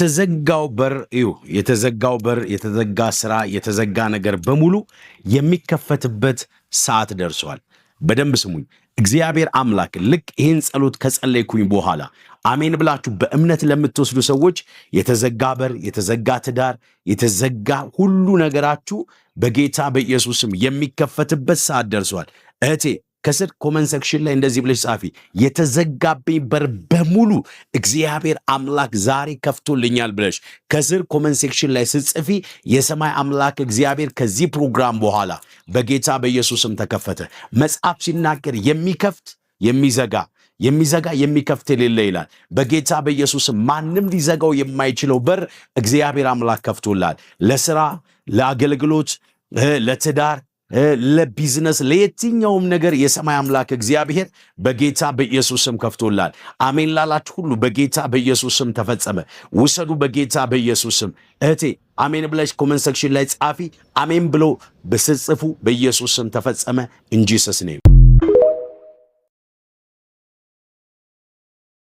የተዘጋው በር እዩ የተዘጋው በር የተዘጋ ስራ የተዘጋ ነገር በሙሉ የሚከፈትበት ሰዓት ደርሷል። በደንብ ስሙኝ። እግዚአብሔር አምላክ ልክ ይህን ጸሎት ከጸለይኩኝ በኋላ አሜን ብላችሁ በእምነት ለምትወስዱ ሰዎች የተዘጋ በር የተዘጋ ትዳር የተዘጋ ሁሉ ነገራችሁ በጌታ በኢየሱስም የሚከፈትበት ሰዓት ደርሷል። እህቴ ከስር ኮመንት ሴክሽን ላይ እንደዚህ ብለሽ ጻፊ፣ የተዘጋብኝ በር በሙሉ እግዚአብሔር አምላክ ዛሬ ከፍቶልኛል ብለሽ ከስር ኮመንት ሴክሽን ላይ ስትጽፊ የሰማይ አምላክ እግዚአብሔር ከዚህ ፕሮግራም በኋላ በጌታ በኢየሱስም ተከፈተ። መጽሐፍ ሲናገር የሚከፍት የሚዘጋ የሚከፍት የሌለ ይላል። በጌታ በኢየሱስም ማንም ሊዘጋው የማይችለው በር እግዚአብሔር አምላክ ከፍቶላል። ለስራ፣ ለአገልግሎት፣ ለትዳር፣ ለቢዝነስ፣ ለየትኛውም ነገር የሰማይ አምላክ እግዚአብሔር በጌታ በኢየሱስም ከፍቶላል። አሜን ላላችሁ ሁሉ በጌታ በኢየሱስም ተፈጸመ። ውሰዱ በጌታ በኢየሱስም። እህቴ አሜን ብለሽ ኮመንት ሴክሽን ላይ ጻፊ። አሜን ብሎ በስጽፉ በኢየሱስም ተፈጸመ። ኢን ጂሰስ ኔም